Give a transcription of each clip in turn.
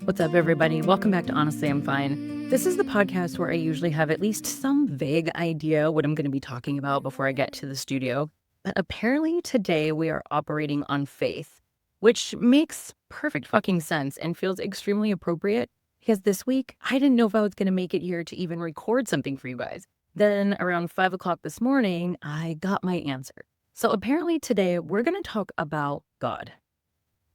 What's up, everybody? Welcome back to Honestly, I'm Fine. This is the podcast where I usually have at least some vague idea what I'm going to be talking about before I get to the studio. But apparently today we are operating on faith, which makes perfect fucking sense and feels extremely appropriate because this week I didn't know if I was going to make it here to even record something for you guys. Then around 5 o'clock this morning, I got my answer. So apparently today we're going to talk about God.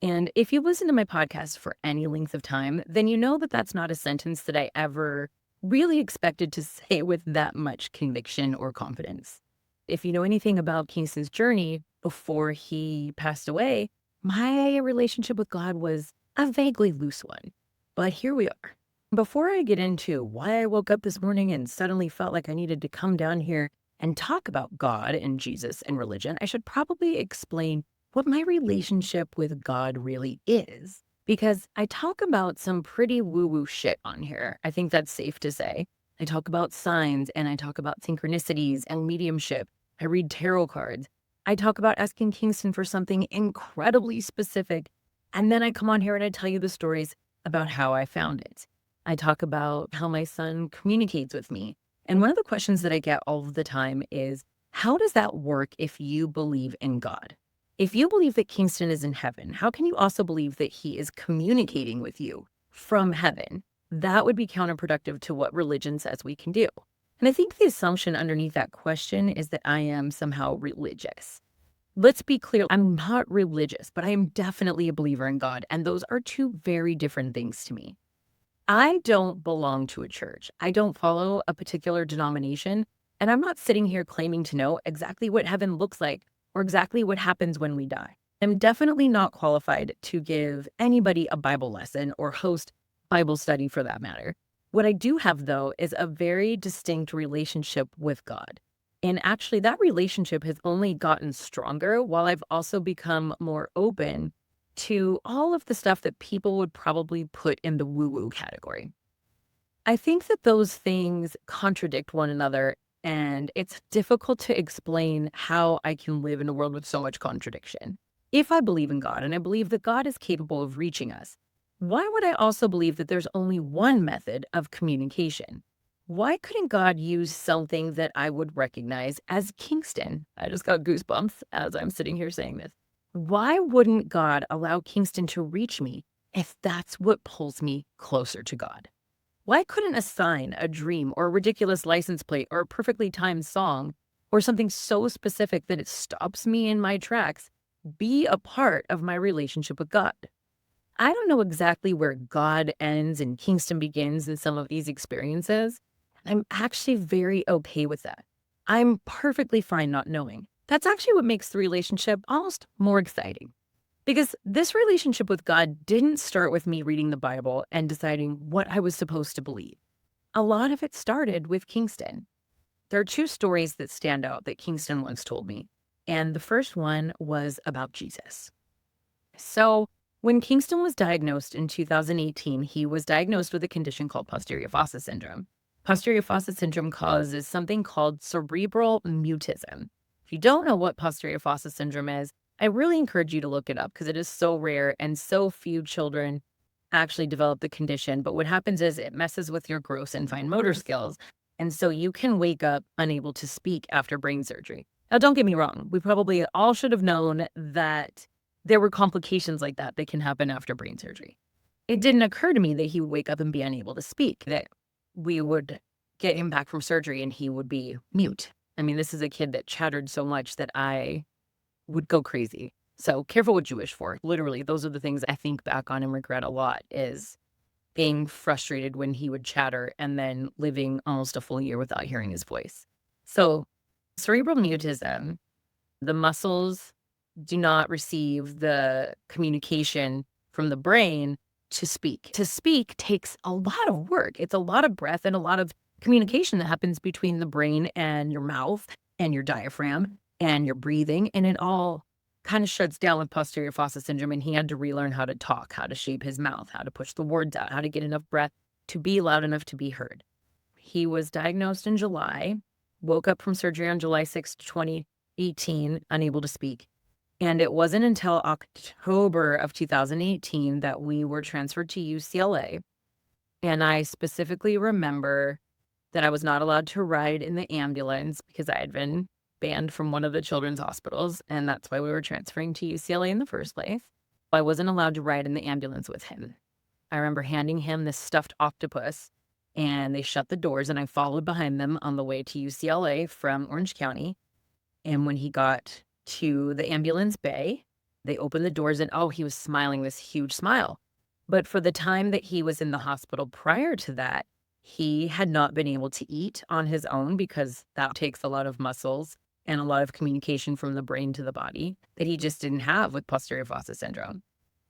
And if you listen to my podcast for any length of time, then you know that that's not a sentence that I ever really expected to say with that much conviction or confidence. If you know anything about Kingston's journey before he passed away, my relationship with God was a vaguely loose one. But here we are. Before I get into why I woke up this morning and suddenly felt like I needed to come down here and talk about God and Jesus and religion, I should probably explain what my relationship with God really is. Because I talk about some pretty woo-woo shit on here. I think that's safe to say. I talk about signs and I talk about synchronicities and mediumship. I read tarot cards. I talk about asking Kingston for something incredibly specific. And then I come on here and I tell you the stories about how I found it. I talk about how my son communicates with me. And one of the questions that I get all of the time is, how does that work if you believe in God? If you believe that Kingston is in heaven, how can you also believe that he is communicating with you from heaven? That would be counterproductive to what religion says we can do. And I think the assumption underneath that question is that I am somehow religious. Let's be clear, I'm not religious, but I am definitely a believer in God, and those are two very different things to me. I don't belong to a church. I don't follow a particular denomination, and I'm not sitting here claiming to know exactly what heaven looks like or exactly what happens when we die. I'm definitely not qualified to give anybody a Bible lesson or host Bible study for that matter. What I do have, though, is a very distinct relationship with God. And actually, that relationship has only gotten stronger while I've also become more open to all of the stuff that people would probably put in the woo-woo category. I think that those things contradict one another, and it's difficult to explain how I can live in a world with so much contradiction. If I believe in God and I believe that God is capable of reaching us, why would I also believe that there's only one method of communication? Why couldn't God use something that I would recognize as Kingston? I just got goosebumps as I'm sitting here saying this. Why wouldn't God allow Kingston to reach me if that's what pulls me closer to God? Why couldn't a sign, a dream, or a ridiculous license plate, or a perfectly timed song, or something so specific that it stops me in my tracks, be a part of my relationship with God? I don't know exactly where God ends and Kingston begins in some of these experiences. I'm actually very okay with that. I'm perfectly fine not knowing. That's actually what makes the relationship almost more exciting. Because this relationship with God didn't start with me reading the Bible and deciding what I was supposed to believe. A lot of it started with Kingston. There are two stories that stand out that Kingston once told me. And the first one was about Jesus. So when Kingston was diagnosed in 2018, he was diagnosed with a condition called posterior fossa syndrome. Posterior fossa syndrome causes something called cerebral mutism. If you don't know what posterior fossa syndrome is, I really encourage you to look it up because it is so rare and so few children actually develop the condition. But what happens is it messes with your gross and fine motor skills. And so you can wake up unable to speak after brain surgery. Now, don't get me wrong. We probably all should have known that there were complications like that can happen after brain surgery. It didn't occur to me that he would wake up and be unable to speak, that we would get him back from surgery and he would be mute. I mean, this is a kid that chattered so much that I would go crazy. So careful what you wish for. Literally, those are the things I think back on and regret a lot, is being frustrated when he would chatter and then living almost a full year without hearing his voice. So cerebral mutism, the muscles do not receive the communication from the brain to speak. To speak takes a lot of work. It's a lot of breath and a lot of communication that happens between the brain and your mouth and your diaphragm and your breathing, and it all kind of shuts down with posterior fossa syndrome, and he had to relearn how to talk, how to shape his mouth, how to push the words out, how to get enough breath to be loud enough to be heard. He was diagnosed in July, woke up from surgery on July 6th, 2018, unable to speak. And it wasn't until October of 2018 that we were transferred to UCLA. And I specifically remember that I was not allowed to ride in the ambulance because I had been banned from one of the children's hospitals. And that's why we were transferring to UCLA in the first place. I wasn't allowed to ride in the ambulance with him. I remember handing him this stuffed octopus, and they shut the doors, and I followed behind them on the way to UCLA from Orange County. And when he got to the ambulance bay, they opened the doors, and he was smiling this huge smile. But for the time that he was in the hospital prior to that, he had not been able to eat on his own because that takes a lot of muscles and a lot of communication from the brain to the body that he just didn't have with posterior fossa syndrome.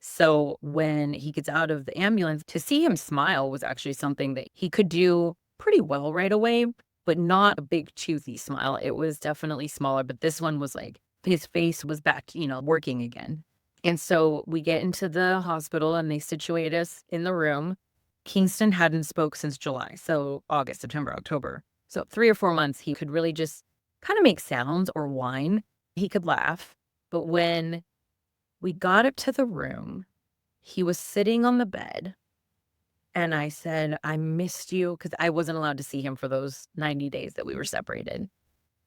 So when he gets out of the ambulance, to see him smile was actually something that he could do pretty well right away, but not a big toothy smile. It was definitely smaller, but this one was like his face was back, working again. And so we get into the hospital and they situate us in the room. Kingston hadn't spoke since July, so August, September, October. So 3 or 4 months, he could really just kind of make sounds or whine. He could laugh. But when we got up to the room, he was sitting on the bed. And I said, I missed you, because I wasn't allowed to see him for those 90 days that we were separated.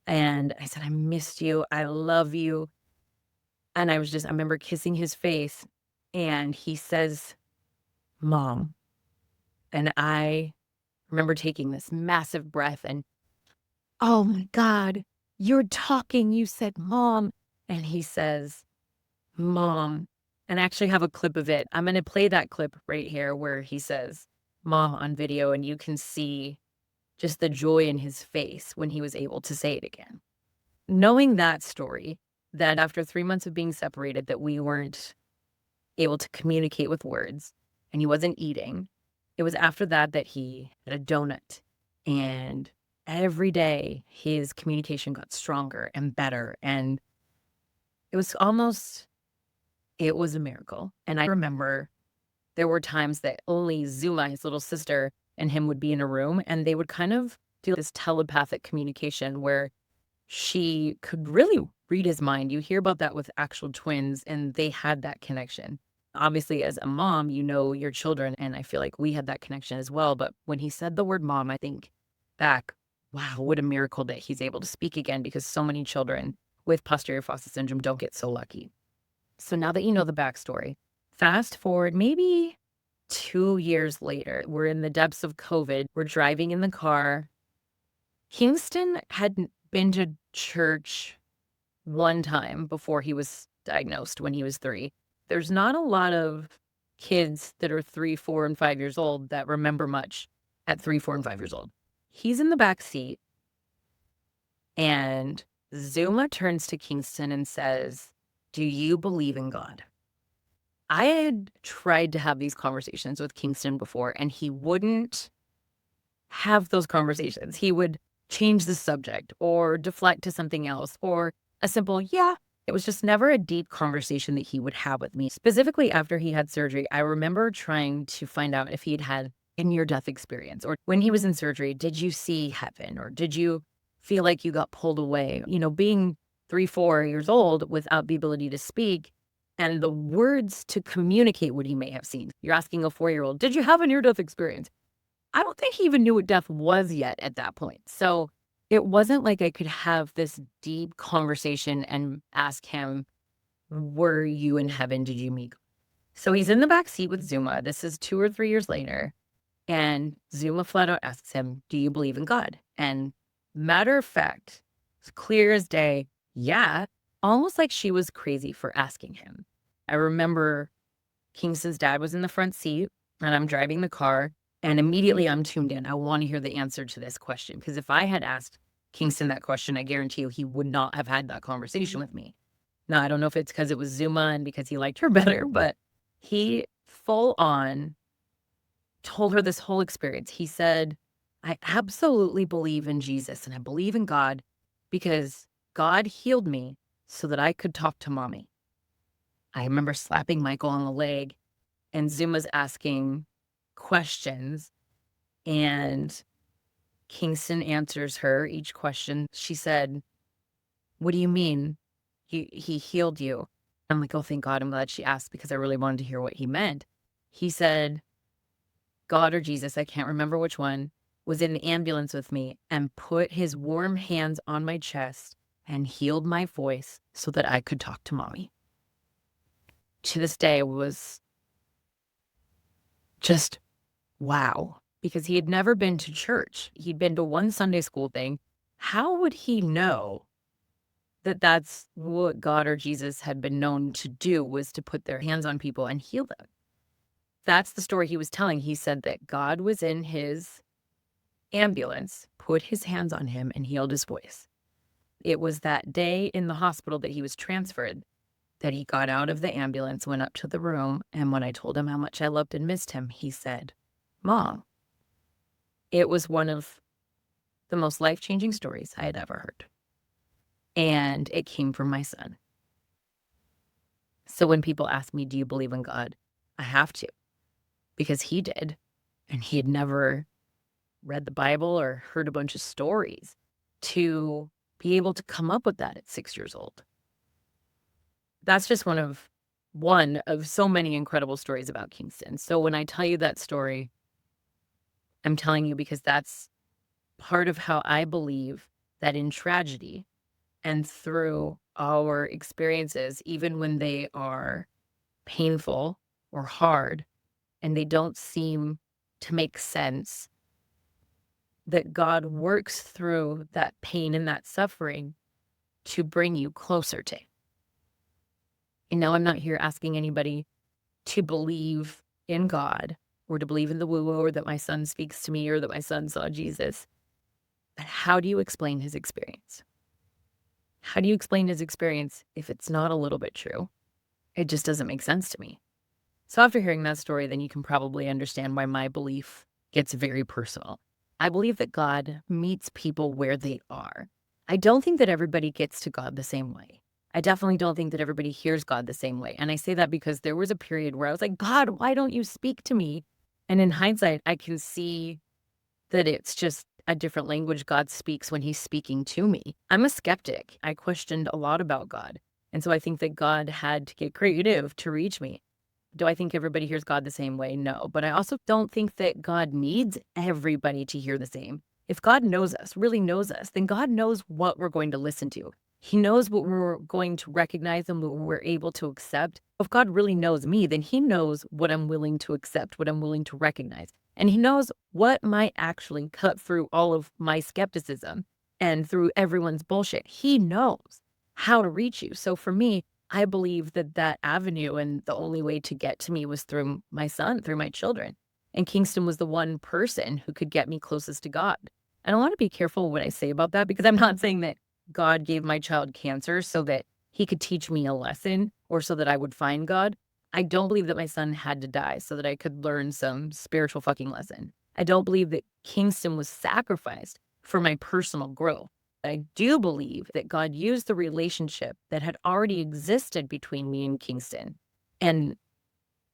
And I said, I missed you. I love you. And I remember kissing his face. And he says, Mom. And I remember taking this massive breath and, oh my God, you're talking. You said, Mom. And he says, Mom. And I actually have a clip of it. I'm going to play that clip right here where he says, Mom on video, and you can see just the joy in his face when he was able to say it again. Knowing that story, that after 3 months of being separated, that we weren't able to communicate with words and he wasn't eating, it was after that he had a donut. And every day his communication got stronger and better. And it was a miracle. And I remember there were times that only Zuma, his little sister, and him would be in a room, and they would kind of do this telepathic communication where she could really read his mind. You hear about that with actual twins, and they had that connection. Obviously, as a mom, you know your children, and I feel like we had that connection as well. But when he said the word mom, I think back, wow, what a miracle that he's able to speak again, because so many children with posterior fossa syndrome don't get so lucky. So now that you know the backstory, fast forward maybe 2 years later, we're in the depths of COVID. We're driving in the car. Kingston had been to church one time before he was diagnosed when he was 3. There's not a lot of kids that are 3, 4, and 5 years old that remember much at 3, 4, and 5 years old. He's in the back seat, and Zuma turns to Kingston and says, do you believe in God? I had tried to have these conversations with Kingston before, and he wouldn't have those conversations. He would change the subject or deflect to something else, or a simple, yeah. It was just never a deep conversation that he would have with me. Specifically after he had surgery, I remember trying to find out if he'd had a near-death experience, or when he was in surgery, did you see heaven, or did you feel like you got pulled away? Being 3, 4 years old without the ability to speak and the words to communicate what he may have seen. You're asking a 4-year-old, did you have a near-death experience? I don't think he even knew what death was yet at that point. So it wasn't like I could have this deep conversation and ask him, were you in heaven? Did you meet? So he's in the back seat with Zuma. This is 2 or 3 years later. And Zuma flat out asks him, do you believe in God? And matter of fact, it's clear as day, yeah, almost like she was crazy for asking him. I remember Kingston's dad was in the front seat and I'm driving the car, and immediately I'm tuned in. I want to hear the answer to this question, because if I had asked Kingston that question, I guarantee you he would not have had that conversation with me. Now, I don't know if it's because it was Zuma and because he liked her better, but he full on told her this whole experience. He said, I absolutely believe in Jesus and I believe in God because God healed me so that I could talk to mommy. I remember slapping Michael on the leg, and Zuma's asking questions, and Kingston answers each question. She said, what do you mean? He healed you? I'm like, oh, thank God. I'm glad she asked because I really wanted to hear what he meant. He said, God or Jesus, I can't remember which one, was in the ambulance with me and put his warm hands on my chest and healed my voice so that I could talk to mommy. To this day was just wow, because he had never been to church. He'd been to one Sunday school thing. How would he know that that's what God or Jesus had been known to do, was to put their hands on people and heal them? That's the story he was telling. He said that God was in his ambulance, put his hands on him, and healed his voice. It was that day in the hospital that he was transferred that he got out of the ambulance, went up to the room, and when I told him how much I loved and missed him, he said, Mom, it was one of the most life-changing stories I had ever heard. And it came from my son. So when people ask me, do you believe in God? I have to, because he did. And he had never read the Bible or heard a bunch of stories to be able to come up with that at 6 years old. That's just one of so many incredible stories about Kingston. So when I tell you that story, I'm telling you because that's part of how I believe that in tragedy and through our experiences, even when they are painful or hard and they don't seem to make sense, that God works through that pain and that suffering to bring you closer to Him. You know, I'm not here asking anybody to believe in God or to believe in the woo-woo or that my son speaks to me or that my son saw Jesus. But how do you explain his experience? How do you explain his experience if it's not a little bit true? It just doesn't make sense to me. So after hearing that story, then you can probably understand why my belief gets very personal. I believe that God meets people where they are. I don't think that everybody gets to God the same way. I definitely don't think that everybody hears God the same way. And I say that because there was a period where I was like, God, why don't you speak to me? And in hindsight, I can see that it's just a different language God speaks when he's speaking to me. I'm a skeptic. I questioned a lot about God. And so I think that God had to get creative to reach me. Do I think everybody hears God the same way? No. But I also don't think that God needs everybody to hear the same. If God knows us, really knows us, then God knows what we're going to listen to. He knows what we're going to recognize and what we're able to accept. If God really knows me, then he knows what I'm willing to accept, what I'm willing to recognize. And he knows what might actually cut through all of my skepticism and through everyone's bullshit. He knows how to reach you. So for me, I believe that that avenue and the only way to get to me was through my son, through my children. And Kingston was the one person who could get me closest to God. And I want to be careful what I say about that, because I'm not saying that God gave my child cancer so that he could teach me a lesson or so that I would find God. I don't believe that my son had to die so that I could learn some spiritual fucking lesson. I don't believe that Kingston was sacrificed for my personal growth. I do believe that God used the relationship that had already existed between me and Kingston and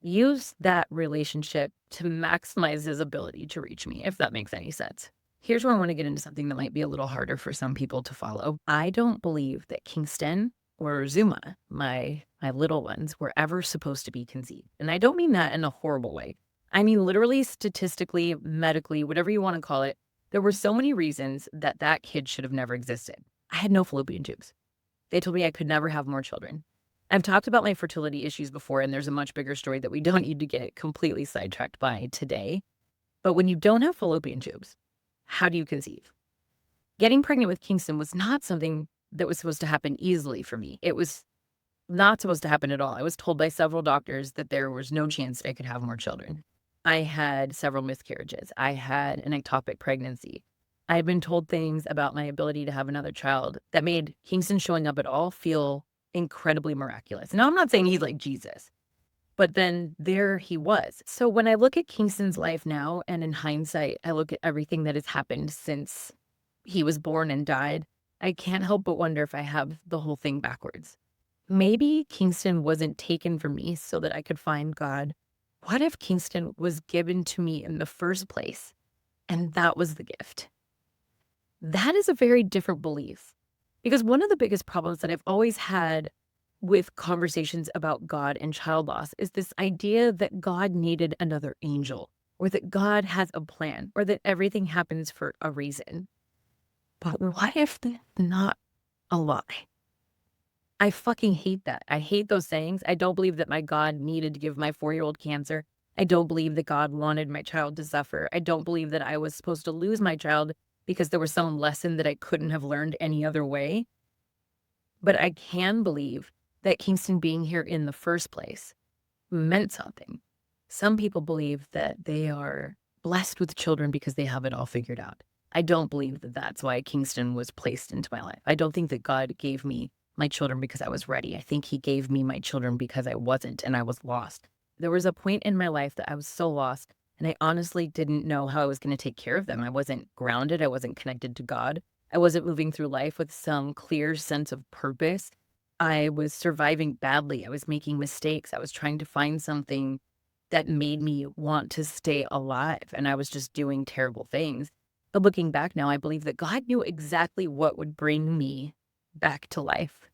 used that relationship to maximize his ability to reach me, if that makes any sense. Here's where I want to get into something that might be a little harder for some people to follow. I don't believe that Kingston or Zuma, my little ones, were ever supposed to be conceived. And I don't mean that in a horrible way. I mean, literally, statistically, medically, whatever you want to call it, there were so many reasons that that kid should have never existed. I had no fallopian tubes. They told me I could never have more children. I've talked about my fertility issues before, and there's a much bigger story that we don't need to get completely sidetracked by today. But when you don't have fallopian tubes, how do you conceive? Getting pregnant with Kingston was not something that was supposed to happen easily for me. It was not supposed to happen at all. I was told by several doctors that there was no chance I could have more children. I had several miscarriages. I had an ectopic pregnancy. I had been told things about my ability to have another child that made Kingston showing up at all feel incredibly miraculous. Now, I'm not saying he's like Jesus, but then there he was. So when I look at Kingston's life now, and in hindsight, I look at everything that has happened since he was born and died, I can't help but wonder if I have the whole thing backwards. Maybe Kingston wasn't taken from me so that I could find God. What if Kingston was given to me in the first place, and that was the gift? That is a very different belief, because one of the biggest problems that I've always had with conversations about God and child loss is this idea that God needed another angel, or that God has a plan, or that everything happens for a reason. But what if that's not a lie? I fucking hate that. I hate those sayings. I don't believe that my God needed to give my 4-year-old cancer. I don't believe that God wanted my child to suffer. I don't believe that I was supposed to lose my child because there was some lesson that I couldn't have learned any other way. But I can believe that Kingston being here in the first place meant something. Some people believe that they are blessed with children because they have it all figured out. I don't believe that that's why Kingston was placed into my life. I don't think that God gave me my children because I was ready. I think he gave me my children because I wasn't and I was lost. There was a point in my life that I was so lost and I honestly didn't know how I was going to take care of them. I wasn't grounded. I wasn't connected to God. I wasn't moving through life with some clear sense of purpose. I was surviving badly. I was making mistakes. I was trying to find something that made me want to stay alive. And I was just doing terrible things. But looking back now, I believe that God knew exactly what would bring me back to life.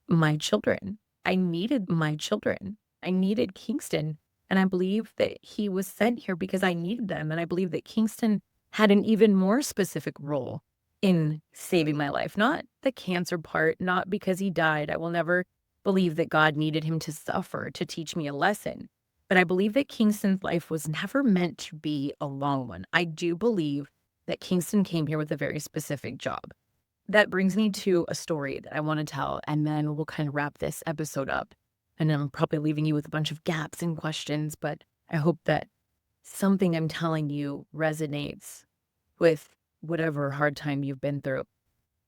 My children. I needed my children. I needed Kingston. And I believe that he was sent here because I needed them. And I believe that Kingston had an even more specific role in saving my life. Not the cancer part, not because he died. I will never believe that God needed him to suffer to teach me a lesson. But I believe that Kingston's life was never meant to be a long one. I do believe that Kingston came here with a very specific job. That brings me to a story that I want to tell, and then we'll kind of wrap this episode up. And I'm probably leaving you with a bunch of gaps and questions, but I hope that something I'm telling you resonates with whatever hard time you've been through.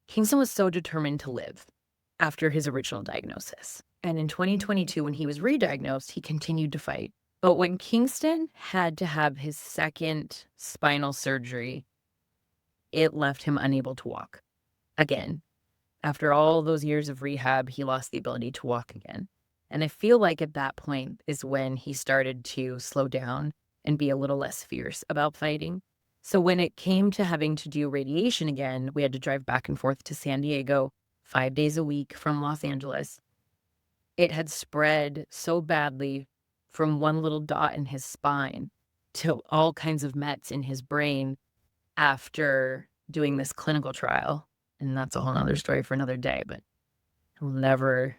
Kingston was so determined to live after his original diagnosis. And in 2022, when he was re-diagnosed, he continued to fight. But when Kingston had to have his second spinal surgery, it left him unable to walk again. After all those years of rehab, he lost the ability to walk again. And I feel like at that point is when he started to slow down and be a little less fierce about fighting. So when it came to having to do radiation again, we had to drive back and forth to San Diego 5 days a week from Los Angeles. It had spread so badly from one little dot in his spine to all kinds of mets in his brain after doing this clinical trial. And that's a whole nother story for another day, but I'll never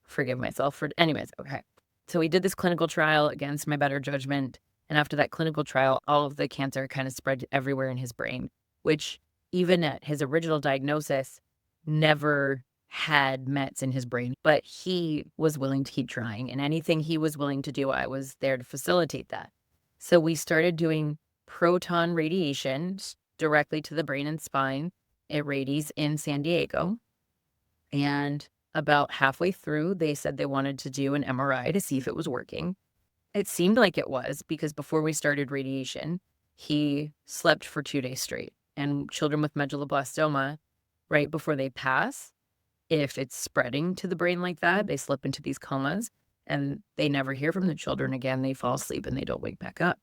forgive myself for, anyways, okay. So we did this clinical trial against my better judgment. And after that clinical trial, all of the cancer kind of spread everywhere in his brain, which even at his original diagnosis, never had mets in his brain. But he was willing to keep trying. And anything he was willing to do, I was there to facilitate that. So we started doing proton radiation directly to the brain and spine at Rady's in San Diego. And about halfway through, they said they wanted to do an MRI to see if it was working. It seemed like it was because before we started radiation, he slept for 2 days straight. And children with medulloblastoma, right before they pass, if it's spreading to the brain like that, they slip into these comas and they never hear from the children again. They fall asleep and they don't wake back up.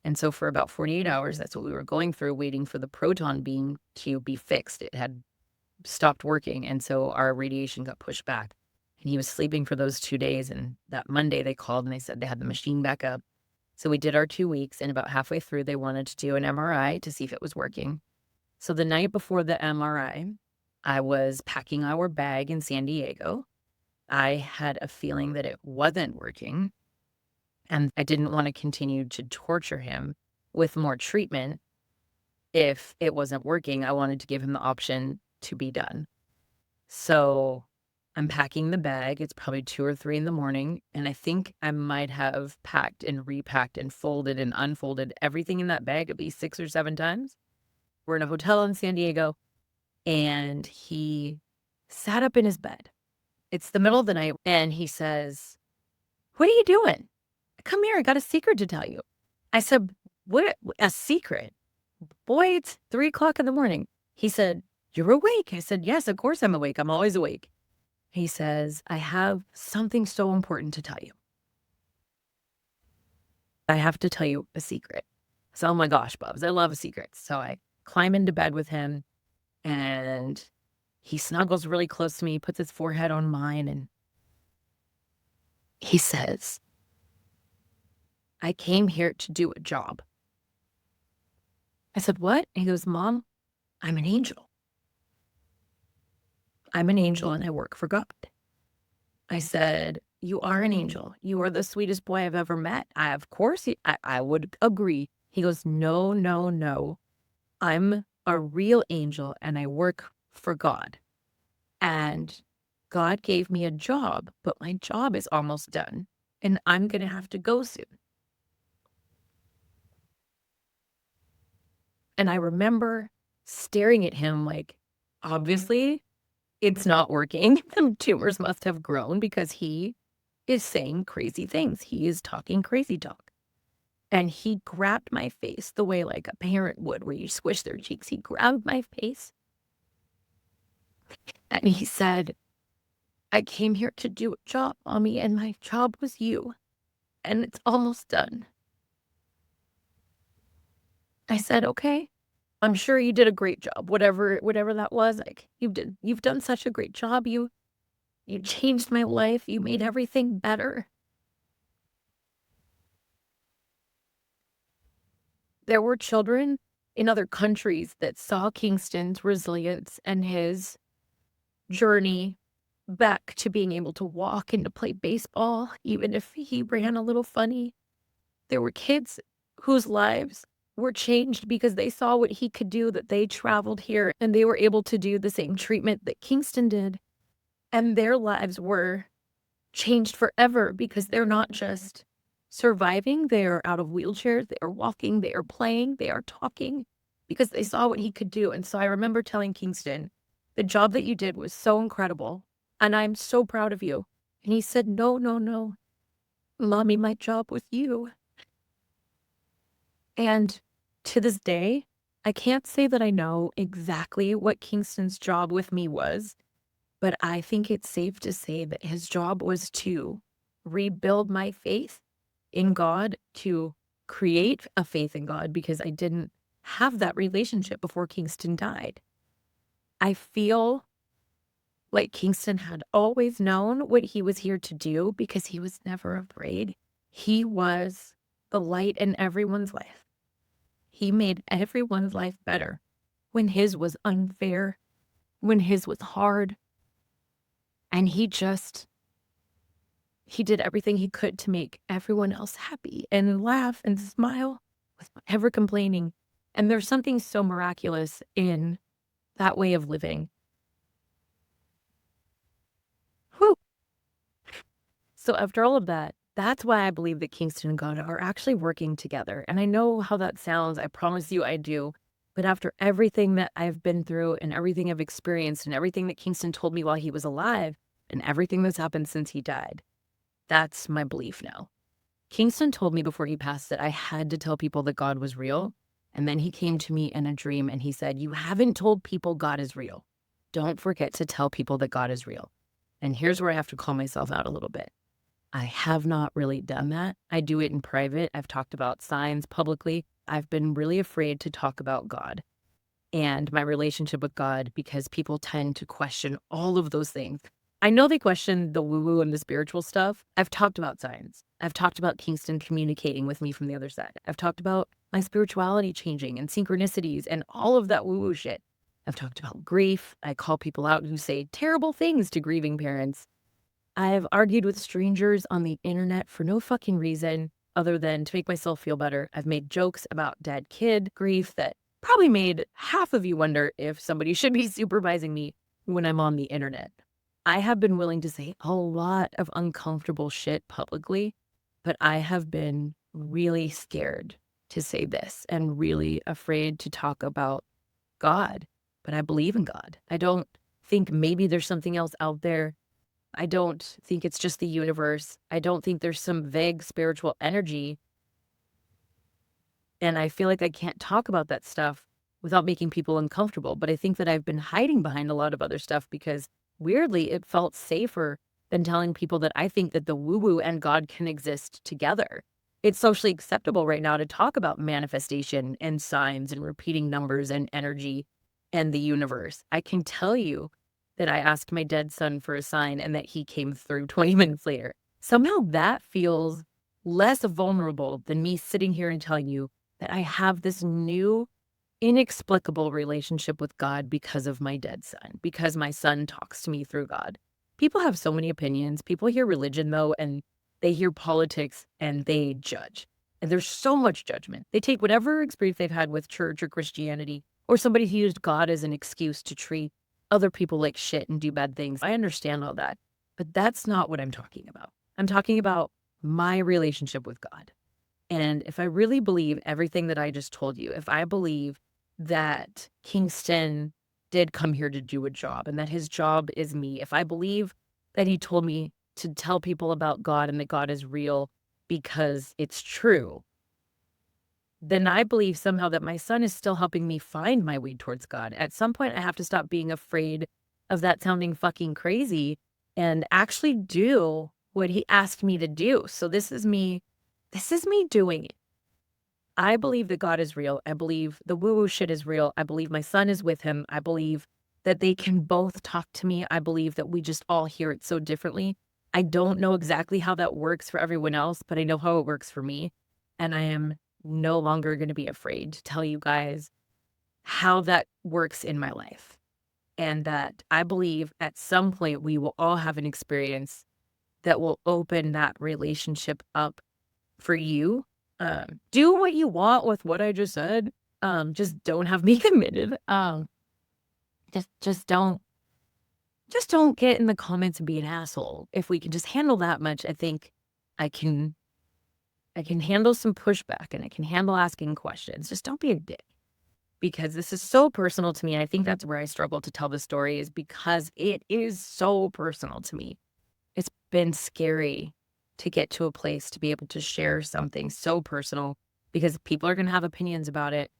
And so for about 48 hours, that's what we were going through, waiting for the proton beam to be fixed. It had stopped working. And so our radiation got pushed back. And he was sleeping for those 2 days. And that Monday they called and they said they had the machine back up. So we did our 2 weeks. And about halfway through, they wanted to do an MRI to see if it was working. So the night before the MRI, I was packing our bag in San Diego. I had a feeling that it wasn't working. And I didn't want to continue to torture him with more treatment. If it wasn't working, I wanted to give him the option to be done. So I'm packing the bag. It's probably 2 or 3 in the morning. And I think I might have packed and repacked and folded and unfolded everything in that bag at least 6 or 7 times. We're in a hotel in San Diego. And he sat up in his bed. It's the middle of the night. And he says, "What are you doing? Come here. I got a secret to tell you." I said, "What? A secret? Boy, it's 3 o'clock in the morning." He said, "You're awake." I said, "Yes, of course I'm awake. I'm always awake." He says, "I have something so important to tell you. I have to tell you a secret." So, oh my gosh, Bubs, I love secrets. So I climb into bed with him and He snuggles really close to me, puts his forehead on mine, and he says, I came here to do a job. I said, what? And he goes, Mom, I'm an angel. I'm an angel and I work for God. I said, you are an angel. You are the sweetest boy I've ever met. Of course, I would agree. He goes, no, no, no. I'm a real angel and I work for God. And God gave me a job, but my job is almost done and I'm going to have to go soon. And I remember staring at him like, obviously, it's not working. The tumors must have grown because he is saying crazy things. He is talking crazy talk. And he grabbed my face the way like a parent would, where you squish their cheeks. He grabbed my face and he said, I came here to do a job, Mommy, and my job was you. And it's almost done. I said, okay. I'm sure you did a great job. Whatever that was, like you've done such a great job. You changed my life. You made everything better. There were children in other countries that saw Kingston's resilience and his journey back to being able to walk and to play baseball, even if he ran a little funny. There were kids whose lives were changed because they saw what he could do, that they traveled here and they were able to do the same treatment that Kingston did. And their lives were changed forever because they're not just surviving, they are out of wheelchairs, they are walking, they are playing, they are talking because they saw what he could do. And so I remember telling Kingston, the job that you did was so incredible and I'm so proud of you. And he said, no, no, no, Mommy, my job was you. And to this day, I can't say that I know exactly what Kingston's job with me was, but I think it's safe to say that his job was to rebuild my faith in God, to create a faith in God, because I didn't have that relationship before Kingston died. I feel like Kingston had always known what he was here to do because he was never afraid. He was the light in everyone's life. He made everyone's life better when his was unfair, when his was hard. And he did everything he could to make everyone else happy and laugh and smile without ever complaining. And there's something so miraculous in that way of living. Whew. So after all of that, that's why I believe that Kingston and God are actually working together. And I know how that sounds. I promise you I do. But after everything that I've been through and everything I've experienced and everything that Kingston told me while he was alive and everything that's happened since he died, that's my belief now. Kingston told me before he passed that I had to tell people that God was real. And then he came to me in a dream and he said, you haven't told people God is real. Don't forget to tell people that God is real. And here's where I have to call myself out a little bit. I have not really done that. I do it in private. I've talked about signs publicly. I've been really afraid to talk about God and my relationship with God because people tend to question all of those things. I know they question the woo-woo and the spiritual stuff. I've talked about signs. I've talked about Kingston communicating with me from the other side. I've talked about my spirituality changing and synchronicities and all of that woo-woo shit. I've talked about grief. I call people out who say terrible things to grieving parents. I've argued with strangers on the internet for no fucking reason other than to make myself feel better. I've made jokes about dead kid grief that probably made half of you wonder if somebody should be supervising me when I'm on the internet. I have been willing to say a lot of uncomfortable shit publicly, but I have been really scared to say this and really afraid to talk about God. But I believe in God. I don't think maybe there's something else out there. I don't think it's just the universe. I don't think there's some vague spiritual energy. And I feel like I can't talk about that stuff without making people uncomfortable. But I think that I've been hiding behind a lot of other stuff because weirdly, it felt safer than telling people that I think that the woo-woo and God can exist together. It's socially acceptable right now to talk about manifestation and signs and repeating numbers and energy and the universe. I can tell you that I asked my dead son for a sign and that he came through 20 minutes later. Somehow that feels less vulnerable than me sitting here and telling you that I have this new inexplicable relationship with God because of my dead son, because my son talks to me through God. People have so many opinions. People hear religion, though, and they hear politics and they judge. And there's so much judgment. They take whatever experience they've had with church or Christianity or somebody who used God as an excuse to treat other people like shit and do bad things. I understand all that, but that's not what I'm talking about. I'm talking about my relationship with God. And if I really believe everything that I just told you, if I believe that Kingston did come here to do a job and that his job is me, if I believe that he told me to tell people about God and that God is real because it's true, then I believe somehow that my son is still helping me find my way towards God. At some point, I have to stop being afraid of that sounding fucking crazy and actually do what he asked me to do. So this is me doing it. I believe that God is real. I believe the woo-woo shit is real. I believe my son is with him. I believe that they can both talk to me. I believe that we just all hear it so differently. I don't know exactly how that works for everyone else, but I know how it works for me. And I am no longer going to be afraid to tell you guys how that works in my life. And that I believe at some point we will all have an experience that will open that relationship up for you. Do what you want with what I just said. Just don't have me committed. Just don't get in the comments and be an asshole. If we can just handle that much, I think I can handle some pushback and I can handle asking questions. Just don't be a dick. Because this is so personal to me. And I think that's where I struggle to tell the story, is because it is so personal to me. It's been scary to get to a place to be able to share something so personal because people are going to have opinions about it.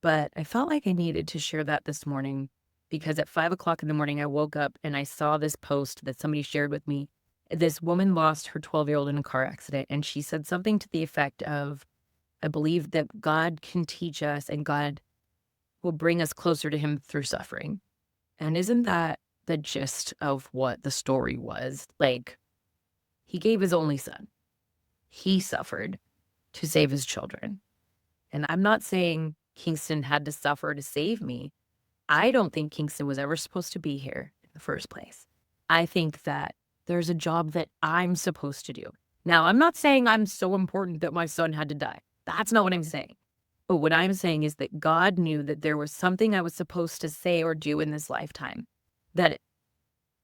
But I felt like I needed to share that this morning because at 5 o'clock in the morning, I woke up and I saw this post that somebody shared with me. This woman lost her 12-year-old in a car accident, and she said something to the effect of, I believe that God can teach us and God will bring us closer to him through suffering. And isn't that the gist of what the story was? Like, he gave his only son. He suffered to save his children. And I'm not saying Kingston had to suffer to save me. I don't think Kingston was ever supposed to be here in the first place. I think that there's a job that I'm supposed to do. Now, I'm not saying I'm so important that my son had to die. That's not what I'm saying. But what I'm saying is that God knew that there was something I was supposed to say or do in this lifetime, that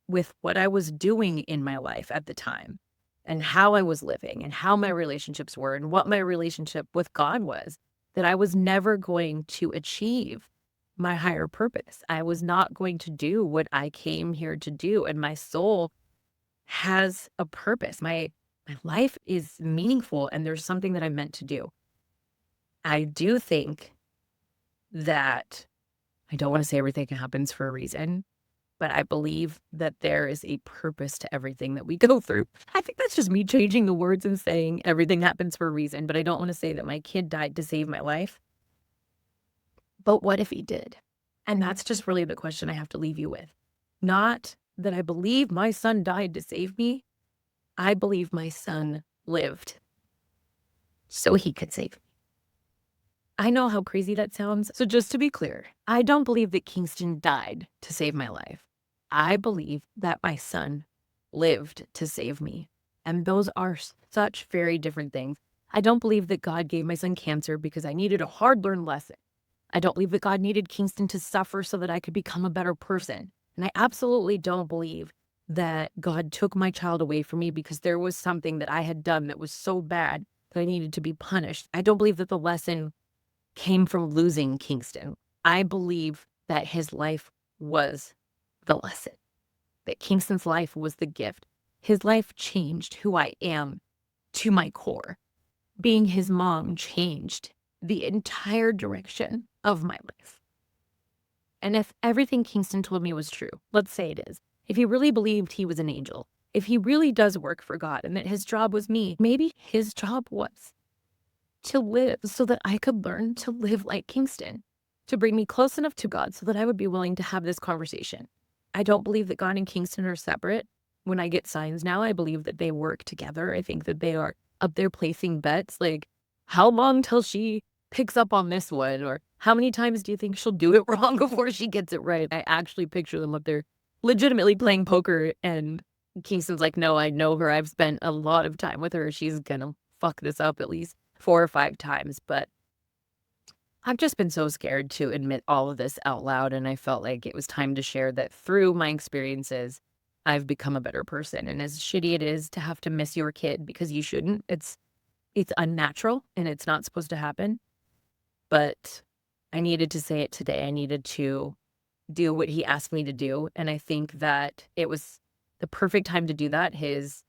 with what I was doing in my life at the time and how I was living and how my relationships were and what my relationship with God was, that I was never going to achieve my higher purpose. I was not going to do what I came here to do. And my soul has a purpose. My life is meaningful and there's something that I'm meant to do. I do think that I don't want to say everything happens for a reason, but I believe that there is a purpose to everything that we go through. I think that's just me changing the words and saying everything happens for a reason, but I don't want to say that my kid died to save my life. But what if he did? And that's just really the question I have to leave you with. Not that I believe my son died to save me. I believe my son lived so he could save me. I know how crazy that sounds. So just to be clear, I don't believe that Kingston died to save my life. I believe that my son lived to save me. And those are such very different things. I don't believe that God gave my son cancer because I needed a hard-learned lesson. I don't believe that God needed Kingston to suffer so that I could become a better person. And I absolutely don't believe that God took my child away from me because there was something that I had done that was so bad that I needed to be punished. I don't believe that the lesson came from losing Kingston. I believe that his life was the lesson, that Kingston's life was the gift. His life changed who I am to my core. Being his mom changed the entire direction of my life. And if everything Kingston told me was true, let's say it is, if he really believed he was an angel, if he really does work for God and that his job was me, maybe his job was to live so that I could learn to live like Kingston, to bring me close enough to God so that I would be willing to have this conversation. I don't believe that God and Kingston are separate. When I get signs now, I believe that they work together. I think that they are up there placing bets, like, how long till she picks up on this one? Or how many times do you think she'll do it wrong before she gets it right? I actually picture them up there legitimately playing poker, and Kingston's like, no, I know her. I've spent a lot of time with her. She's gonna fuck this up at least 4 or 5 times. But I've just been so scared to admit all of this out loud, and I felt like it was time to share that through my experiences, I've become a better person. And as shitty it is to have to miss your kid, because you shouldn't, it's unnatural and it's not supposed to happen. But I needed to say it today. I needed to do what he asked me to do. And I think that it was the perfect time to do that. His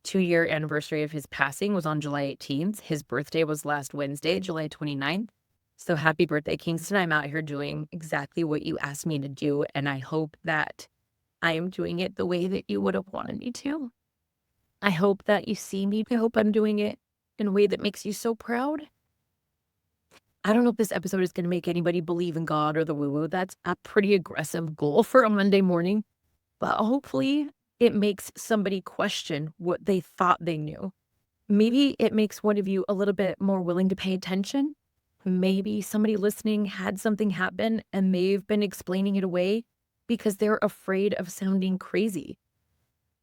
2-year anniversary of his passing was on July 18th. His birthday was last Wednesday, July 29th. So happy birthday, Kingston. I'm out here doing exactly what you asked me to do. And I hope that I am doing it the way that you would have wanted me to. I hope that you see me. I hope I'm doing it in a way that makes you so proud. I don't know if this episode is going to make anybody believe in God or the woo-woo. That's a pretty aggressive goal for a Monday morning. But hopefully it makes somebody question what they thought they knew. Maybe it makes one of you a little bit more willing to pay attention. Maybe somebody listening had something happen and they've been explaining it away because they're afraid of sounding crazy.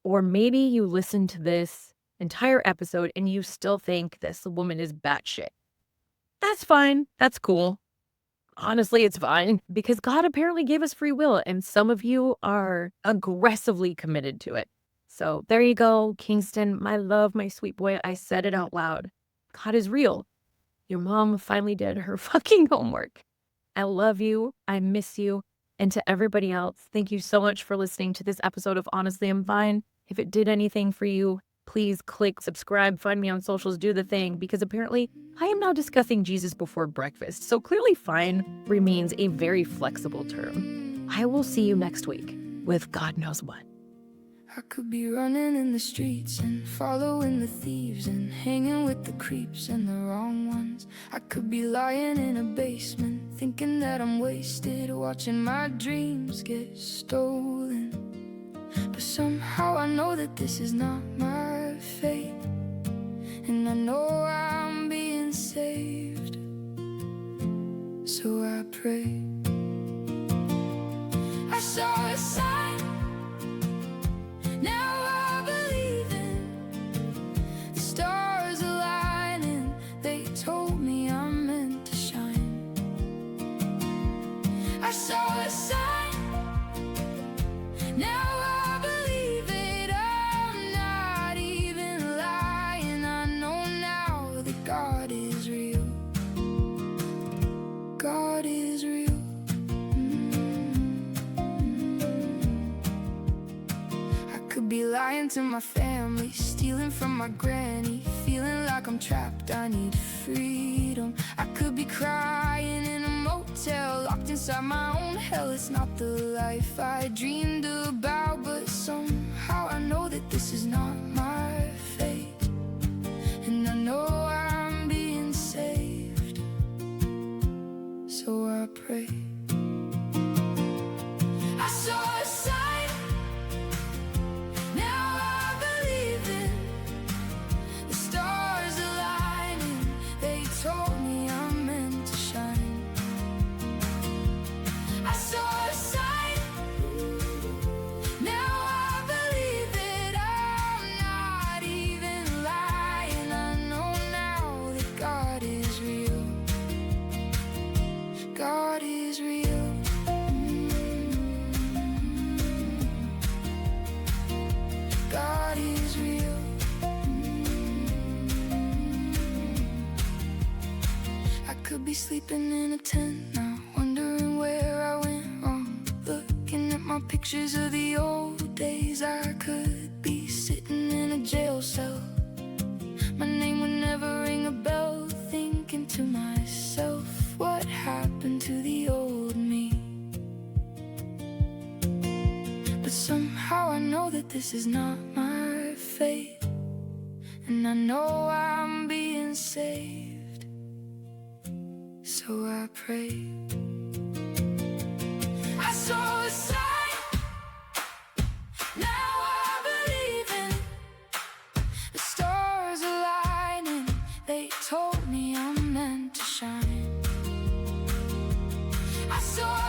Or maybe you listen to this entire episode and you still think this woman is batshit. That's fine. That's cool. Honestly, it's fine because God apparently gave us free will and some of you are aggressively committed to it. So there you go, Kingston, my love, my sweet boy. I said it out loud. God is real. Your mom finally did her fucking homework. I love you. I miss you. And to everybody else, thank you so much for listening to this episode of Honestly I'm Fine. If it did anything for you, please click subscribe, find me on socials, do the thing, because apparently I am now discussing Jesus before breakfast. So clearly fine remains a very flexible term. I will see you next week with God knows what. I could be running in the streets and following the thieves and hanging with the creeps and the wrong ones. I could be lying in a basement thinking that I'm wasted, watching my dreams get stolen. But somehow I know that this is not my fate, and I know I'm being saved. So I pray. I saw a sign. Now I believe in the stars aligning. They told me I'm meant to shine. I saw a sign. Now I believe it. I'm not even lying. I know now that God is real. God is real. Be lying to my family, stealing from my granny, feeling like I'm trapped, I need freedom. I could be crying in a motel, locked inside my own hell. It's not the life I dreamed about, but somehow I know that this is not my fate, and I know I'm being saved. So I pray. I saw a sign. God is real. God is real. I could be sleeping in a tent now, wondering where I went wrong, looking at my pictures of the old days. I could be sitting in a jail cell, my name would never ring a bell, thinking to myself, what happened to the old me? But somehow I know that this is not my fate, and I know I'm being saved. So I pray. I saw a sign. door.